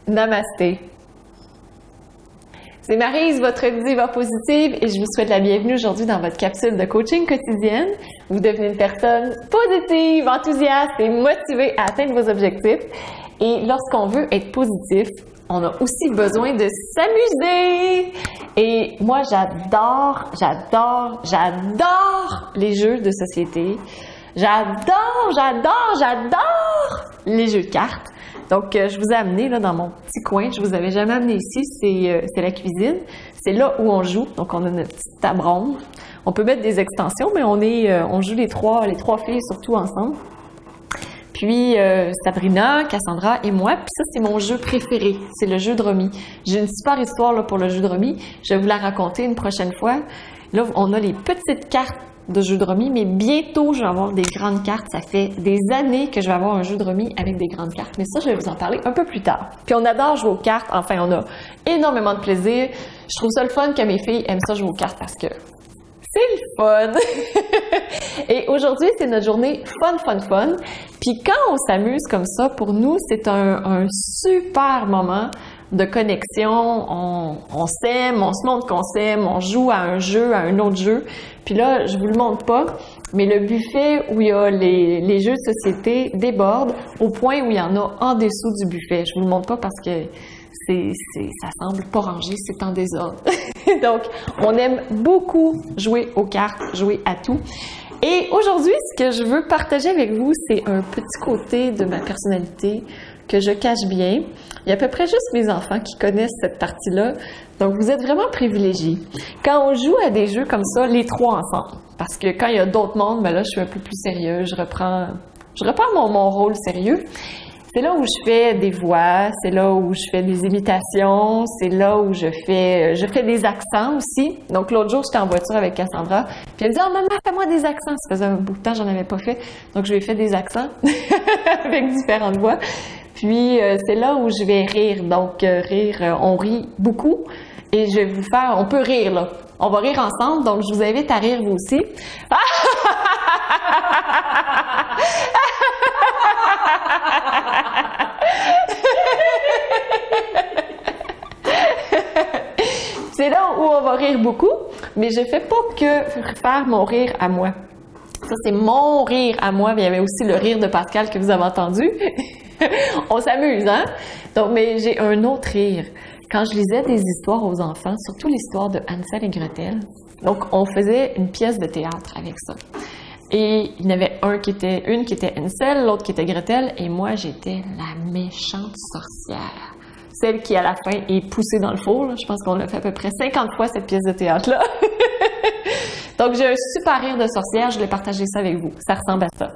Namasté. C'est Maryse, votre diva positive, et je vous souhaite la bienvenue aujourd'hui dans votre capsule de coaching quotidienne. Vous devenez une personne positive, enthousiaste et motivée à atteindre vos objectifs. Et lorsqu'on veut être positif, on a aussi besoin de s'amuser. Et moi, j'adore les jeux de société. J'adore les jeux de cartes. Donc, je vous ai amené là, dans mon petit coin. Je vous avais jamais amené ici. C'est la cuisine. C'est là où on joue. Donc, on a notre petite table ronde. On peut mettre des extensions, mais on joue les trois filles surtout ensemble. Puis, Sabrina, Cassandra et moi. Puis ça, c'est mon jeu préféré. C'est le jeu de remis. J'ai une super histoire là, pour le jeu de remis. Je vais vous la raconter une prochaine fois. Là, on a les petites cartes de jeu de remis, mais bientôt, je vais avoir des grandes cartes. Ça fait des années que je vais avoir un jeu de remis avec des grandes cartes, mais ça, je vais vous en parler un peu plus tard. Puis on adore jouer aux cartes. Enfin, on a énormément de plaisir. Je trouve ça le fun que mes filles aiment ça jouer aux cartes parce que c'est le fun! Et aujourd'hui, c'est notre journée fun. Puis quand on s'amuse comme ça, pour nous, c'est un super moment de connexion, on s'aime, on se montre qu'on s'aime, on joue à un jeu, à un autre jeu. Puis là, je vous le montre pas, mais le buffet où il y a les jeux de société déborde au point où il y en a en dessous du buffet. Je vous le montre pas parce que ça semble pas rangé, c'est en désordre. Donc, on aime beaucoup jouer aux cartes, jouer à tout. Et aujourd'hui, ce que je veux partager avec vous, c'est un petit côté de ma personnalité que je cache bien. Il y a à peu près juste mes enfants qui connaissent cette partie-là. Donc, vous êtes vraiment privilégiés. Quand on joue à des jeux comme ça, les trois ensemble, parce que quand il y a d'autres mondes, ben là, je suis un peu plus sérieux, je reprends mon rôle sérieux. C'est là où je fais des voix, c'est là où je fais des imitations, c'est là où je fais des accents aussi. Donc, l'autre jour, j'étais en voiture avec Cassandra, puis elle me dit « Oh, maman, fais-moi des accents! » Ça faisait un bout de temps, j'en avais pas fait. Donc, je lui ai fait des accents avec différentes voix. Puis, c'est là où je vais rire. Donc, rire, on rit beaucoup. Et je vais vous faire, on peut rire, là. On va rire ensemble, donc je vous invite à rire vous aussi. C'est là où on va rire beaucoup, mais je fais pas que faire mon rire à moi. Ça, c'est mon rire à moi, mais il y avait aussi le rire de Pascal que vous avez entendu. On s'amuse, hein? Donc, mais j'ai un autre rire. Quand je lisais des histoires aux enfants, surtout l'histoire de Hansel et Gretel, donc on faisait une pièce de théâtre avec ça. Et il y en avait une qui était Hansel, l'autre qui était Gretel, et moi j'étais la méchante sorcière. Celle qui à la fin est poussée dans le four. Là. Je pense qu'on l'a fait à peu près 50 fois cette pièce de théâtre-là. Donc j'ai un super rire de sorcière, je voulais partager ça avec vous. Ça ressemble à ça.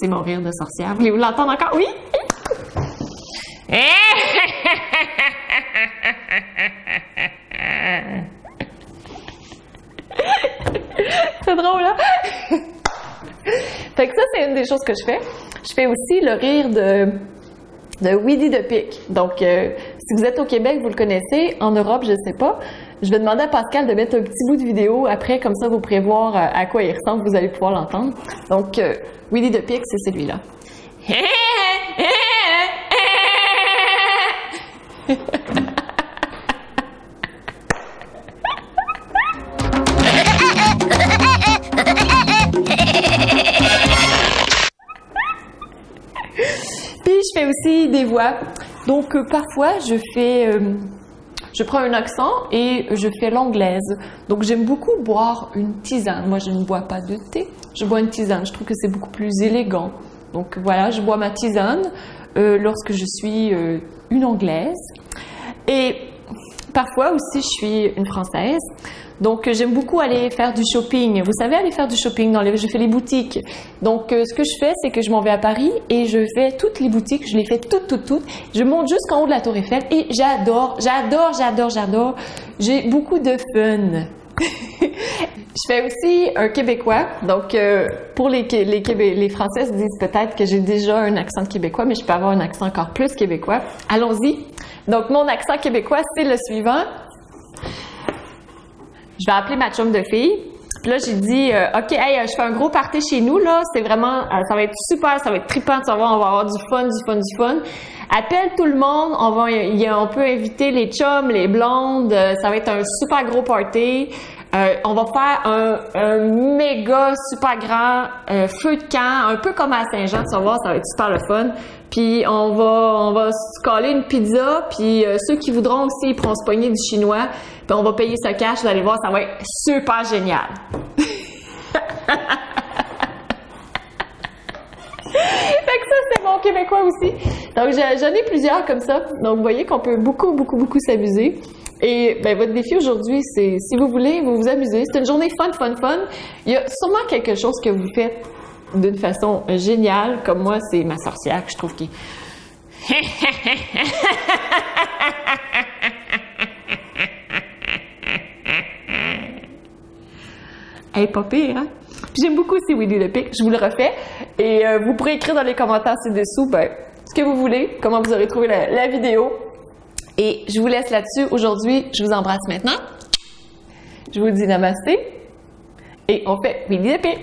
C'est mon rire de sorcière. Voulez-vous l'entendre encore? Oui? C'est drôle, hein? Fait que ça, c'est une des choses que je fais. Je fais aussi le rire de Winnie the Pooh. Donc, si vous êtes au Québec, vous le connaissez. En Europe, je ne sais pas. Je vais demander à Pascal de mettre un petit bout de vidéo après, comme ça, vous pourrez voir à quoi il ressemble. Vous allez pouvoir l'entendre. Donc, Winnie the Pooh, c'est celui-là. Puis, je fais aussi des voix. Donc, parfois, je prends un accent et je fais l'anglaise. Donc, j'aime beaucoup boire une tisane. Moi, je ne bois pas de thé. Je bois une tisane. Je trouve que c'est beaucoup plus élégant. Donc, voilà, je bois ma tisane lorsque je suis une anglaise. Et parfois aussi, je suis une française. Donc, j'aime beaucoup aller faire du shopping. Vous savez, aller faire du shopping, je fais les boutiques. Donc, ce que je fais, c'est que je m'en vais à Paris et je fais toutes les boutiques. Je les fais toutes. Je monte jusqu'en haut de la Tour Eiffel et j'adore. J'ai beaucoup de fun. Je fais aussi un québécois. Donc, pour les Françaises disent peut-être que j'ai déjà un accent québécois, mais je peux avoir un accent encore plus québécois. Allons-y. Donc, mon accent québécois, c'est le suivant. je vais appeler ma chum de fille. Puis là, j'ai dit, OK, hey, je fais un gros party chez nous, là. C'est vraiment, ça va être super, ça va être trippant, tu vas voir, on va avoir du fun. Appelle tout le monde, on peut inviter les chums, les blondes, ça va être un super gros party. On va faire un méga super grand feu de camp, un peu comme à Saint-Jean, tu vas voir, ça va être super le fun. Puis on va se coller une pizza, puis ceux qui voudront aussi, ils pourront se pogner du chinois, puis on va payer ce cash, vous allez voir, ça va être super génial. Fait que ça, c'est mon québécois aussi. Donc, j'en ai plusieurs comme ça. Donc, vous voyez qu'on peut beaucoup s'amuser. Et ben, votre défi aujourd'hui, c'est, si vous voulez vous amuser, c'est une journée fun. Il y a sûrement quelque chose que vous faites d'une façon géniale. Comme moi, c'est ma sorcière que je trouve qui... Elle est pas pire, hein? Puis j'aime beaucoup aussi Winnie the Pooh. Je vous le refais. Et vous pourrez écrire dans les commentaires ci-dessous ce que vous voulez, comment vous aurez trouvé la vidéo. Et je vous laisse là-dessus. Aujourd'hui, je vous embrasse maintenant. Je vous dis namasté. Et on fait Winnie the Pooh.